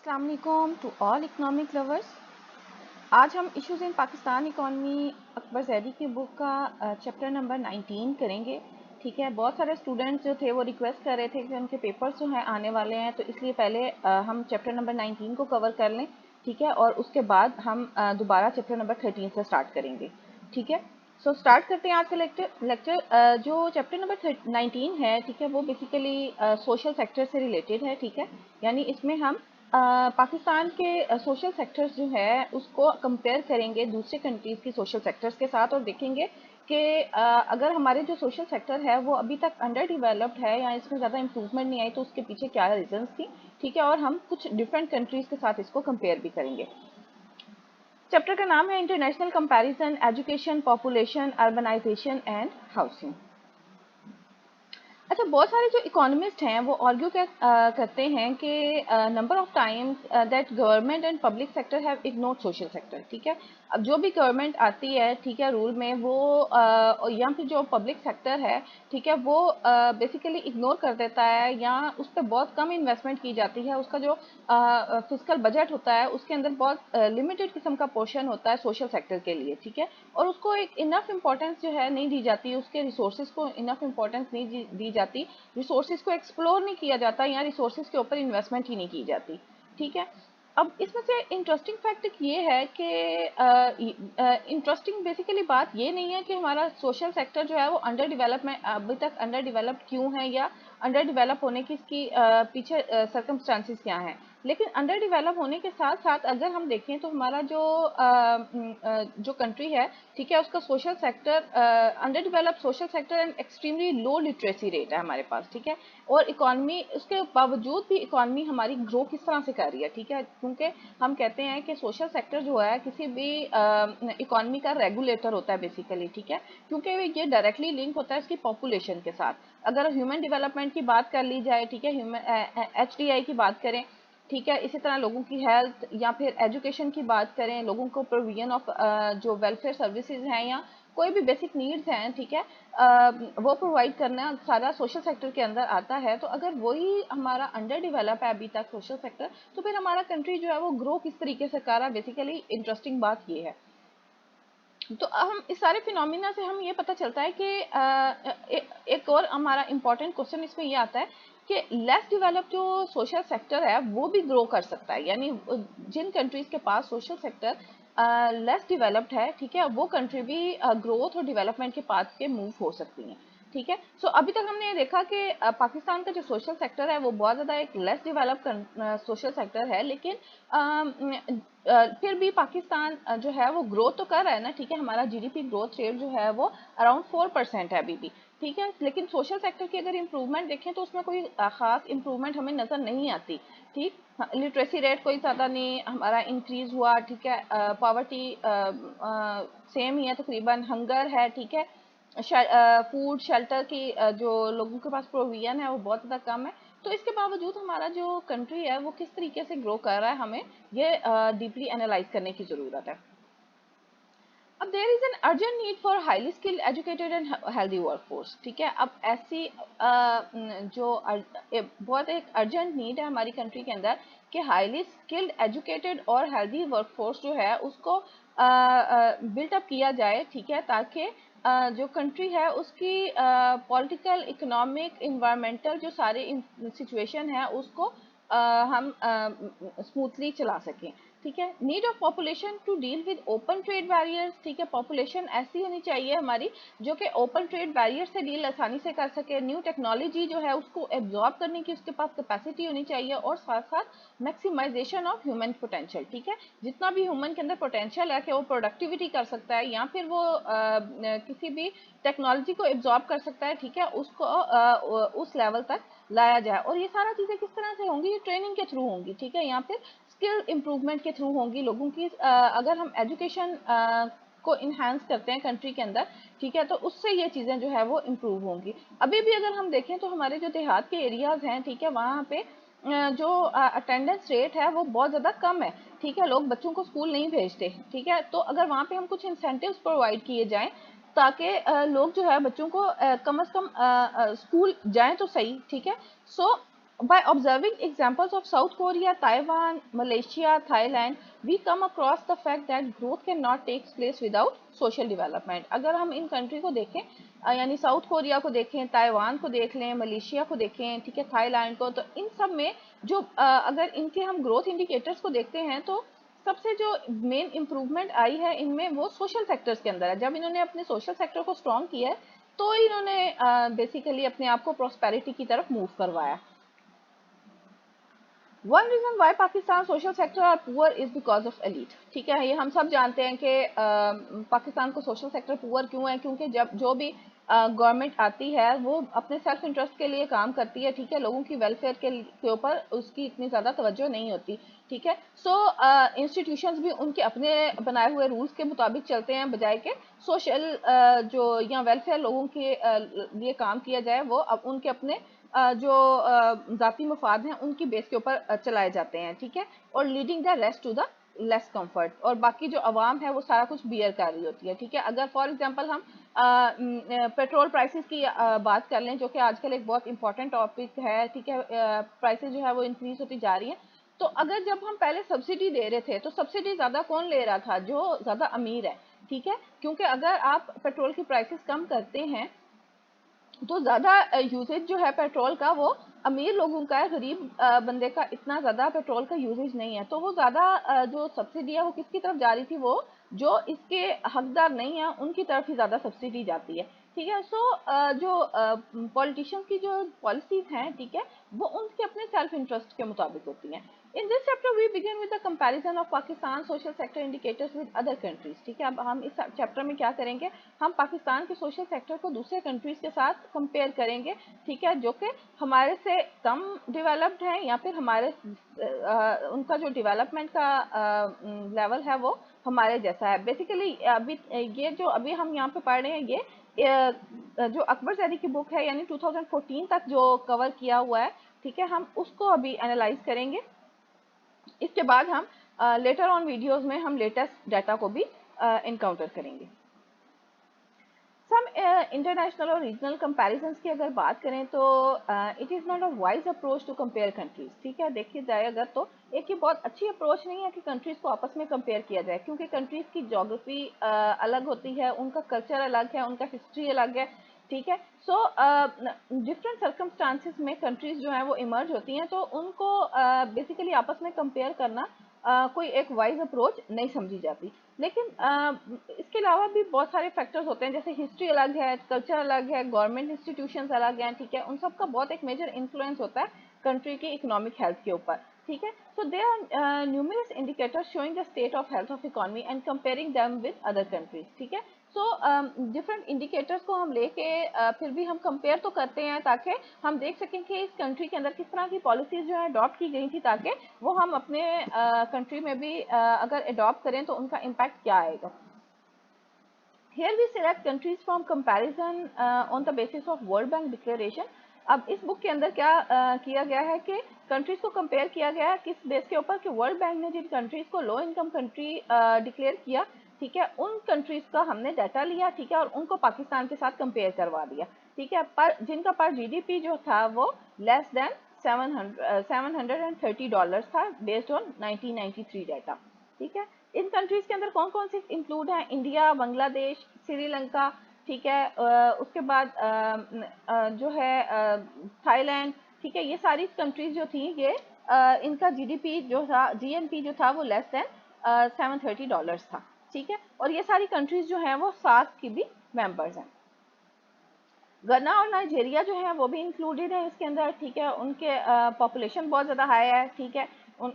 अस्सलाम वालेकुम to all economic lovers. आज हम issues in Pakistan economy Akbar Zaidi की बुक का चैप्टर नंबर 19 करेंगे। ठीक है, बहुत सारे स्टूडेंट्स जो थे वो रिक्वेस्ट कर रहे थे कि उनके पेपर्स जो हैं आने वाले हैं, तो इसलिए पहले हम चैप्टर नंबर 19 को कवर कर लें। ठीक है, और उसके बाद हम दोबारा चैप्टर नंबर 13 से स्टार्ट करेंगे। ठीक है, सो स्टार्ट करते हैं आज का लेक्चर। जो चैप्टर नंबर 19 है, ठीक है, वो बेसिकली सोशल सेक्टर से रिलेटेड है। ठीक है, यानी इसमें हम पाकिस्तान के सोशल सेक्टर्स जो है उसको कंपेयर करेंगे दूसरे कंट्रीज़ की सोशल सेक्टर्स के साथ और देखेंगे कि अगर हमारे जो सोशल सेक्टर है वो अभी तक अंडर डेवलप्ड है या इसमें ज़्यादा इम्प्रूवमेंट नहीं आई तो उसके पीछे क्या रीजंस थी। ठीक है, और हम कुछ डिफरेंट कंट्रीज़ के साथ इसको कंपेयर भी करेंगे। चैप्टर का नाम है international comparison, education, population, urbanisation and housing. अच्छा, बहुत सारे जो इकोनॉमिस्ट हैं वो आर्ग्यू करते हैं कि number of times that government and public sector have ignored social sector. ठीक है, अब जो भी गवर्नमेंट आती है, ठीक है, रूल में वो या फिर जो पब्लिक सेक्टर है, ठीक है, वो बेसिकली इग्नोर कर देता है या उस पर बहुत कम इन्वेस्टमेंट की जाती है। उसका जो फिजिकल बजट होता है उसके अंदर बहुत लिमिटेड किस्म का पोर्शन होता है सोशल सेक्टर के लिए। ठीक है, और उसको एक इनफ इम्पोर्टेंस जो है नहीं दी जाती, उसके रिसोर्सेज को इनफ इम्पोर्टेंस नहीं दी जाती, रिसोर्सेज को एक्सप्लोर नहीं किया जाता या रिसोर्सेज के ऊपर इन्वेस्टमेंट ही नहीं की जाती। ठीक है, अब इसमें से इंटरेस्टिंग फैक्ट ये है कि इंटरेस्टिंग बेसिकली बात ये नहीं है कि हमारा सोशल सेक्टर जो है वो अंडर डेवलपमेंट अभी तक अंडर डेवलप्ड क्यों है या अंडर डेवलप होने की इसकी पीछे सर्कमस्टांसिस क्या हैं। लेकिन अंडर डेवलप होने के साथ साथ अगर हम देखें तो हमारा जो कंट्री है, ठीक है, उसका social sector under develop social sector and extremely low literacy rate है हमारे पास। ठीक है, और इकॉनमी उसके बावजूद भी इकॉनमी हमारी ग्रो किस तरह से कर रही है। ठीक है, क्योंकि हम कहते हैं कि सोशल सेक्टर जो है किसी भी इकॉनमी का रेगुलेटर होता है बेसिकली। ठीक है, क्योंकि ये डायरेक्टली लिंक होता है इसकी पॉपुलेशन के साथ। अगर ह्यूमन डेवलपमेंट की बात कर ली जाए, ठीक है, HDI की बात करें, ठीक है, इसी तरह लोगों की हेल्थ या फिर एजुकेशन की बात करें, लोगों को प्रोविजन ऑफ जो वेलफेयर सर्विसेज हैं या कोई भी बेसिक नीड्स हैं, ठीक है, वो प्रोवाइड करना सारा सोशल सेक्टर के अंदर आता है। तो अगर वही हमारा अंडर डेवलप है अभी तक सोशल सेक्टर, तो फिर हमारा कंट्री जो है वो ग्रो किस तरीके से कर रहा है, बेसिकली इंटरेस्टिंग बात ये है। तो हम इस सारे फिनोमिना से हम ये पता चलता है कि एक और हमारा इम्पोर्टेंट क्वेश्चन इसमें ये आता है कि लेस डेवलप जो सोशल सेक्टर है वो भी ग्रो कर सकता है। यानी जिन कंट्रीज के पास सोशल सेक्टर लेस डेवलप्ड है, ठीक है, वो कंट्री भी ग्रोथ और डेवलपमेंट के पाथ पे मूव हो सकती हैं। ठीक है, सो अभी तक हमने देखा कि पाकिस्तान का जो सोशल सेक्टर है वो बहुत ज़्यादा एक लेस डेवलप सोशल सेक्टर है, लेकिन फिर भी पाकिस्तान जो है वो ग्रोथ तो कर रहा है ना। ठीक है, हमारा GDP ग्रोथ रेट जो है वो अराउंड 4% है अभी भी। ठीक है, लेकिन सोशल सेक्टर की अगर इम्प्रूवमेंट देखें तो उसमें कोई खास इम्प्रूवमेंट हमें नज़र नहीं आती। ठीक, लिटरेसी रेट कोई ज़्यादा नहीं हमारा इंक्रीज हुआ। ठीक है, पॉवर्टी सेम ही है तकरीबन, हंगर है। ठीक है, फूड शेल्टर की जो लोगों के पास प्रोविजन है वो बहुत ज़्यादा कम है। तो इसके बावजूद हमारा जो कंट्री है वो किस तरीके से ग्रो कर रहा है, हमें ये डीपली एनालाइज करने की ज़रूरत है। अब there is an urgent need for highly skilled educated and healthy workforce. ठीक है, अब ऐसी बहुत एक अर्जेंट नीड है हमारी कंट्री के अंदर कि हाईली स्किल्ड एजुकेटेड और हेल्दी वर्कफोर्स जो है उसको बिल्टअप किया जाए। ठीक है, ताकि जो कंट्री है उसकी पॉलिटिकल, इकोनॉमिक, इन्वायरमेंटल जो सारे सिचुएशन है उसको हम स्मूथली चला सकें। ठीक है, need of population to deal with open trade barriers. ठीक है, पॉपुलेशन ऐसी होनी चाहिए हमारी जो कि ओपन ट्रेड बैरियर से डील आसानी से कर सके। न्यू टेक्नोलॉजी जो है उसको एब्जॉर्ब करने की उसके पास कैपेसिटी होनी चाहिए, और साथ साथ मैक्सिमाइजेशन ऑफ ह्यूमन पोटेंशियल। ठीक है, जितना भी ह्यूमन के अंदर पोटेंशियल है कि वो प्रोडक्टिविटी कर सकता है या फिर वो किसी भी टेक्नोलॉजी को एब्जॉर्ब कर सकता है, ठीक है, उसको उस लेवल तक लाया जाए। और ये सारा चीज़ें किस तरह से होंगी, ये ट्रेनिंग के थ्रू होंगी। ठीक है, यहाँ पे स्किल इम्प्रूवमेंट के थ्रू होंगी लोगों की। अगर हम एजुकेशन को इन्हांस करते हैं कंट्री के अंदर, ठीक है, तो उससे ये चीज़ें जो है वो इम्प्रूव होंगी। अभी भी अगर हम देखें तो हमारे जो देहात के एरियाज हैं, ठीक है, वहाँ पे जो अटेंडेंस रेट है वो बहुत ज़्यादा कम है। ठीक है, लोग बच्चों को स्कूल नहीं भेजते। ठीक है, तो अगर वहाँ पे हम कुछ इंसेंटिव्स प्रोवाइड किए जाएं ताकि लोग जो है बच्चों को कम से कम स्कूल जाएं तो सही। ठीक है, सो By observing examples of South Korea, Taiwan, Malaysia, Thailand, we come across the fact that growth cannot take place without social development. अगर हम इन कंट्री को देखें, यानी साउथ कोरिया को देखें, ताइवान को देख लें, मलेशिया को देखें, ठीक है, थाईलैंड को, तो इन सब में जो अगर इनके हम ग्रोथ इंडिकेटर्स को देखते हैं तो सबसे जो मेन इम्प्रूवमेंट आई है इनमें वो सोशल सेक्टर्स के अंदर है। जब इन्होंने अपने सोशल सेक्टर को स्ट्रॉन्ग किया है तो इन्होंने बेसिकली अपने आप को प्रॉस्पेरिटी की तरफ मूव करवाया। One reason why Pakistan social sector are poor is because of elite. ठीक है, ये हम सब जानते हैं कि पाकिस्तान को सोशल सेक्टर पुअर क्यों है, क्योंकि जब जो भी गवर्नमेंट आती है वो अपने सेल्फ इंटरेस्ट के लिए काम करती है। ठीक है, लोगों की वेलफेयर के ऊपर उसकी इतनी ज़्यादा तवज्जो नहीं होती। ठीक है, सो इंस्टीट्यूशंस भी उनके अपने बनाए हुए रूल्स के मुताबिक चलते हैं, बजाय के सोशल जो या वेलफेयर लोगों के लिए काम किया जाए वो अब उनके अपने जो ज़ाती मफाद हैं उनकी बेस के ऊपर चलाए जाते हैं। ठीक है, और leading the rest to the less comfort, और बाकी जो अवाम है वो सारा कुछ बियर कर रही होती है। ठीक है, अगर फॉर एग्जांपल हम पेट्रोल प्राइसेस की बात कर लें, जो कि आजकल एक बहुत इंपॉर्टेंट टॉपिक है। ठीक है, प्राइसेस जो है वो इंक्रीज होती जा रही हैं। तो अगर जब हम पहले सब्सिडी दे रहे थे तो सब्सिडी ज़्यादा कौन ले रहा था? जो ज़्यादा अमीर है। ठीक है, क्योंकि अगर आप पेट्रोल की प्राइसेस कम करते हैं तो ज़्यादा यूसेज जो है पेट्रोल का वो अमीर लोगों का है, गरीब बंदे का इतना ज़्यादा पेट्रोल का यूसेज नहीं है। तो वो ज़्यादा जो सब्सिडी है वो किसकी तरफ जा रही थी? वो जो इसके हकदार नहीं है उनकी तरफ ही ज़्यादा सब्सिडी जाती है। ठीक है, सो जो पॉलिटिशियंस की जो पॉलिसीज हैं, ठीक है, वो उनके अपने सेल्फ इंटरेस्ट के मुताबिक होती हैं। In this chapter we begin with the comparison of Pakistan social sector indicators with other countries. ठीक है, अब हम इस चैप्टर में क्या करेंगे? हम पाकिस्तान के सोशल सेक्टर को दूसरे कंट्रीज के साथ कंपेयर करेंगे। ठीक है, जो कि हमारे से कम डेवलप्ड हैं या फिर हमारे उनका जो डेवलपमेंट का लेवल है वो हमारे जैसा है। बेसिकली अभी ये जो अभी हम यहाँ पे पढ़ रहे हैं ये जो अकबर ज़ैदी की बुक है, यानी 2014 तक जो कवर किया हुआ है। ठीक है, हम उसको अभी एनालाइज करेंगे। इसके बाद हम लेटर ऑन वीडियोस में हम लेटेस्ट डाटा को भी इनकाउंटर करेंगे। सम इंटरनेशनल और रीजनल कंपैरिजंस की अगर बात करें तो it is not a wise approach to compare countries. ठीक है, देखिए जाए अगर तो एक ये बहुत अच्छी अप्रोच नहीं है कि कंट्रीज को आपस में कंपेयर किया जाए, क्योंकि कंट्रीज की जोग्राफी अलग होती है, उनका कल्चर अलग है, उनका हिस्ट्री अलग है। ठीक है, सो डिफरेंट सर्कमस्टांसिस में कंट्रीज जो हैं वो इमर्ज होती हैं, तो उनको बेसिकली आपस में कंपेयर करना कोई एक वाइज अप्रोच नहीं समझी जाती। लेकिन इसके अलावा भी बहुत सारे फैक्टर्स होते हैं, जैसे हिस्ट्री अलग है, कल्चर अलग है, गवर्नमेंट इंस्टीट्यूशंस अलग हैं। ठीक है, उन सब का बहुत एक मेजर इन्फ्लुएंस होता है कंट्री की इकोनॉमिक हेल्थ के ऊपर। ठीक है, so they are numerous indicators showing the state of health of economy and comparing them with other countries. ठीक है, सो डिफरेंट इंडिकेटर्स को हम लेके फिर भी हम कंपेयर तो करते हैं ताकि हम देख सकें कि इस कंट्री के अंदर किस तरह की पॉलिसीज जो है अडॉप्ट की गई थी, ताकि वो हम अपने कंट्री में भी अगर अडॉप्ट करें तो उनका इम्पैक्ट क्या आएगा। Here we select countries from comparison on the basis of World Bank Declaration। अब इस बुक के अंदर क्या किया गया है कि कंट्रीज को कंपेयर किया गया है किस बेस के ऊपर? कि वर्ल्ड बैंक ने जिन कंट्रीज को लो इनकम कंट्री डिक्लेयर किया, ठीक है, उन कंट्रीज का हमने डाटा लिया। ठीक है, और उनको पाकिस्तान के साथ कंपेयर करवा दिया। ठीक है, पर जिनका पर जीडीपी जो था वो लेस देन $730 था बेस्ड ऑन 1993 डाटा। ठीक है, इन कंट्रीज के अंदर कौन कौन से इंक्लूड हैं? इंडिया, बांग्लादेश, श्रीलंका। ठीक है, उसके बाद जो है थाईलैंड। ठीक है, ये सारी कंट्रीज जो थी ये इनका जीडीपी जो था, जीएनपी जो था वो लेस देन $730 था। ठीक है, और ये सारी कंट्रीज जो हैं वो सार्क की भी मेंबर्स हैं। गन्ना और नाइजीरिया जो है वो भी इंक्लूडेड है इसके अंदर। ठीक है, उनके पॉपुलेशन बहुत ज़्यादा हाई है। ठीक है, उन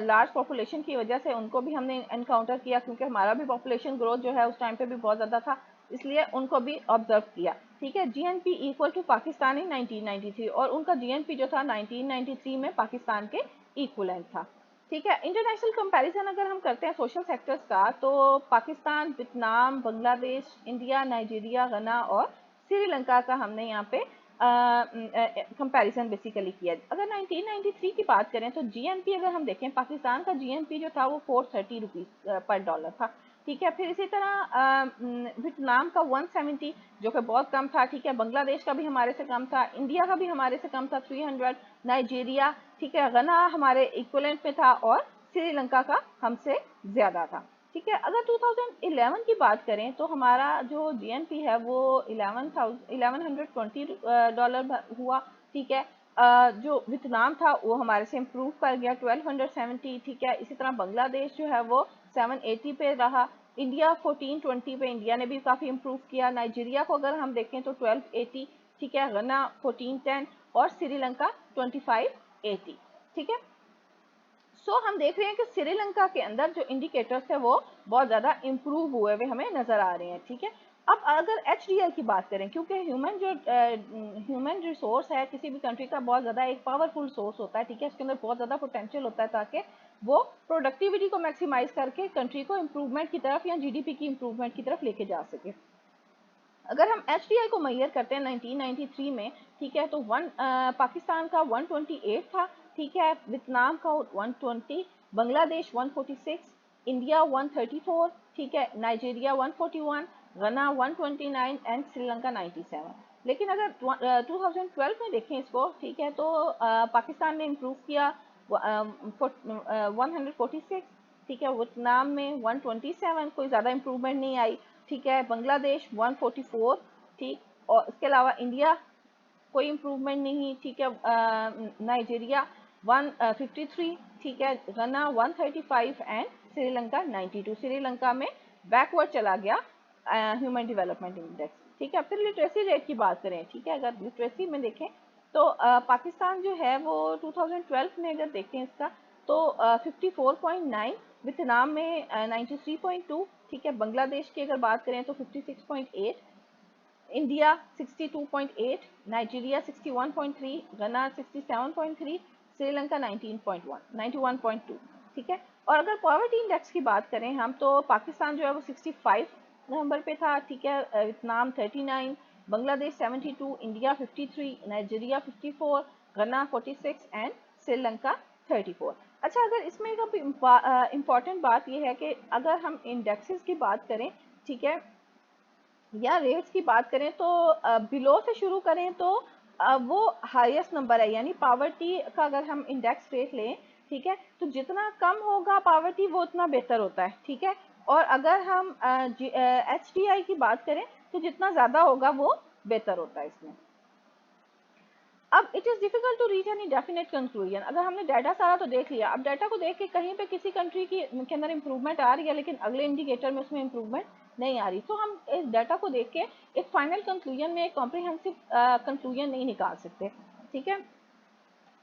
लार्ज पॉपुलेशन की वजह से उनको भी हमने एनकाउंटर किया, क्योंकि हमारा भी पॉपुलेशन ग्रोथ जो है उस टाइम पे भी बहुत ज़्यादा था, इसलिए उनको भी ऑब्जर्व किया। ठीक है, जीएनपी इक्वल टू पाकिस्तान इन 1993, और उनका जीएनपी जो था 1993 में पाकिस्तान के इक्वलेंट था। ठीक है, इंटरनेशनल कंपैरिजन अगर हम करते हैं सोशल सेक्टर्स का, तो Pakistan, Vietnam, Bangladesh, India, Nigeria, गन्ना और श्रीलंका का हमने यहाँ पे कंपैरिजन बेसिकली किया। अगर 1993 की बात करें तो जीएनपी अगर हम देखें, पाकिस्तान का जीएनपी जो था वो 430 रुपीज़ पर डॉलर था। ठीक है। फिर इसी तरह वियतनाम का 170 जो कि बहुत कम था, ठीक है। बांग्लादेश का भी हमारे से कम था, इंडिया का भी हमारे से कम था 300, नाइजीरिया, ठीक है, घना हमारे इक्वलेंट में था, और श्रीलंका का हमसे ज़्यादा था, ठीक है। अगर 2011 की बात करें तो हमारा जो जीएनपी है वो 1120 डॉलर हुआ, ठीक है। जो वियतनाम था वो हमारे से इम्प्रूव कर गया 1270, ठीक है। इसी तरह बांग्लादेश जो है वो 780 पे रहा, इंडिया 1420 पे, इंडिया ने भी काफ़ी इम्प्रूव किया। नाइजीरिया को अगर हम देखें तो 1280, ठीक है, घना 1410, और श्रीलंका 2580, ठीक है। सो हम देख रहे हैं कि श्रीलंका के अंदर जो इंडिकेटर्स है वो बहुत ज़्यादा इम्प्रूव हुए हुए हमें नज़र आ रहे हैं, ठीक है। अब अगर एचडीआई की बात करें, क्योंकि ह्यूमन रिसोर्स है किसी भी कंट्री का बहुत ज़्यादा एक पावरफुल सोर्स होता है, ठीक है, इसके अंदर बहुत ज़्यादा पोटेंशियल होता है ताकि वो प्रोडक्टिविटी को मैक्सिमाइज करके कंट्री को इम्प्रूवमेंट की तरफ या जीडीपी की इम्प्रूवमेंट की तरफ लेके जा सके। अगर हम एचडीआई को मैयर करते हैं 1993 में, ठीक है, तो पाकिस्तान का 128 था, ठीक है, वियतनाम का 120, बांग्लादेश 146, इंडिया 134, ठीक है, नाइजीरिया 141, घना 129 एंड श्रीलंका 97। लेकिन अगर 2012 में देखें इसको, ठीक है, तो पाकिस्तान ने इम्प्रूव किया 146, ठीक है, वियतनाम में 127, कोई ज़्यादा इम्प्रूवमेंट नहीं आई, ठीक है, बांग्लादेश 144, ठीक, और इसके अलावा इंडिया कोई इम्प्रूवमेंट नहीं, ठीक है, नाइजीरिया 153, ठीक है, घना 135 एंड श्रीलंका 92। श्रीलंका में बैकवर्ड चला गया ह्यूमन डेवलपमेंट इंडेक्स, ठीक है। फिर लिटरेसी रेट की बात करें, ठीक है, अगर लिटरेसी में देखें तो पाकिस्तान जो है वो 2012 में अगर देखें इसका तो 54.9, वियतनाम में 93.2, ठीक है, बांग्लादेश की अगर बात करें तो 56.8, इंडिया 62.8, नाइजीरिया 61.3, घना 67.3, श्रीलंका 91.2, ठीक है। और अगर पॉवर्टी इंडेक्स की बात करें हम तो पाकिस्तान जो है वो 65 नंबर पे था, ठीक है, वियतनाम 39, बांग्लादेश 72, इंडिया 53, नाइजीरिया 54, घना 46 एंड श्रीलंका 34। अच्छा, अगर इसमें एक इम्पॉर्टेंट बात यह है कि अगर हम इंडेक्सेस की बात करें, ठीक है, या रेट्स की बात करें तो बिलो से शुरू करें तो वो हाईएस्ट नंबर है, यानी पावर्टी का अगर हम इंडेक्स रेट लें, ठीक है, तो जितना कम होगा पावर्टी वो उतना बेहतर होता है, ठीक है। और अगर हम एचडीआई की बात करें तो जितना ज़्यादा होगा वो बेहतर होता है इसमें। अब it is difficult to reach any definite conclusion. अगर हमने डाटा सारा तो देख लिया, अब डाटा को देख के कहीं पे किसी कंट्री की के अंदर इंप्रूवमेंट आ रही है लेकिन अगले इंडिकेटर में उसमें इंप्रूवमेंट नहीं आ रही, तो हम इस डाटा को देख के एक फाइनल कंक्लूजन में एक कॉम्प्रिहेंसिव कंक्लूजन नहीं निकाल सकते, ठीक है।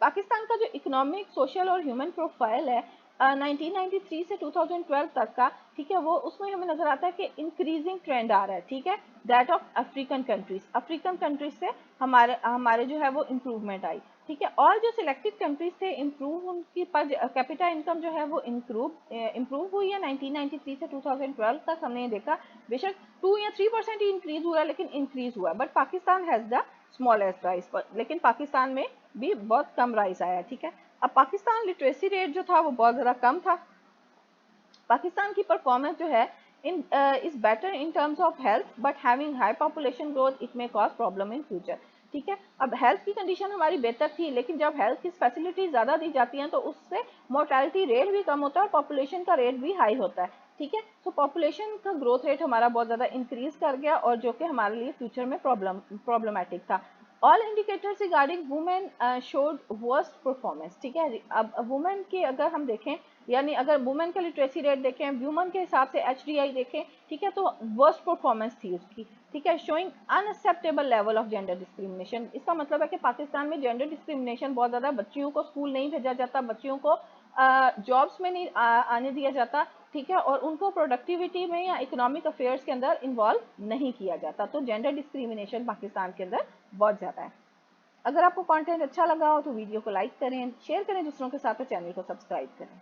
पाकिस्तान का जो इकोनॉमिक, सोशल और ह्यूमन प्रोफाइल है 1993 से 2012 तक का, ठीक है, वो उसमें हमें नजर आता है कि इंक्रीजिंग ट्रेंड आ रहा है, ठीक है, that of African countries. African countries से हमारे हमारे जो है वो इम्प्रूवमेंट आई, ठीक है। और जो सिलेक्टेड कंट्रीज थे इम्प्रूव, उनकी पर कैपिटा इनकम जो है वो इम्प्रूव हुई है 1993 से 2012 तक। हमने देखा बेशक 2 या 3% ही इंक्रीज हुआ, लेकिन इंक्रीज हुआ, but Pakistan has the smallest rise, लेकिन पाकिस्तान में भी बहुत कम राइज आया, ठीक है। अब पाकिस्तान लिटरेसी रेट जो था वो बहुत ज़्यादा कम था। पाकिस्तान की परफॉर्मेंस जो है इन is better in terms of health, but having high population growth it may cause problem in future, ठीक है। अब हेल्थ की कंडीशन हमारी बेहतर थी, लेकिन जब हेल्थ की फैसिलिटी ज़्यादा दी जाती हैं तो उससे मोर्टेलिटी रेट भी कम होता है और पॉपुलेशन का रेट भी हाई होता है, ठीक है। तो पॉपुलेशन का ग्रोथ रेट हमारा बहुत ज़्यादा इंक्रीज कर गया, और जो कि हमारे लिए फ्यूचर में प्रॉब्लमेटिक था। All indicators regarding women showed worst performance, ठीक है। अब वुमेन की अगर हम देखें, यानी अगर वुमेन का लिटरेसी रेट देखें, वुमेन के हिसाब से एचडीआई देखें, ठीक है, तो वर्स्ट परफॉर्मेंस थी उसकी, ठीक है, showing unacceptable level of gender discrimination. इसका मतलब है कि पाकिस्तान में जेंडर डिस्क्रिमिनेशन बहुत ज़्यादा, बच्चियों को स्कूल नहीं भेजा जाता, बच्चियों को जॉब्स में नहीं आने दिया जाता, ठीक है, और उनको प्रोडक्टिविटी में या इकोनॉमिक अफेयर्स के अंदर इन्वॉल्व नहीं किया जाता। तो जेंडर डिस्क्रिमिनेशन पाकिस्तान के अंदर बहुत ज़्यादा है। अगर आपको कंटेंट अच्छा लगा हो तो वीडियो को लाइक करें, शेयर करें दूसरों के साथ, चैनल को सब्सक्राइब करें।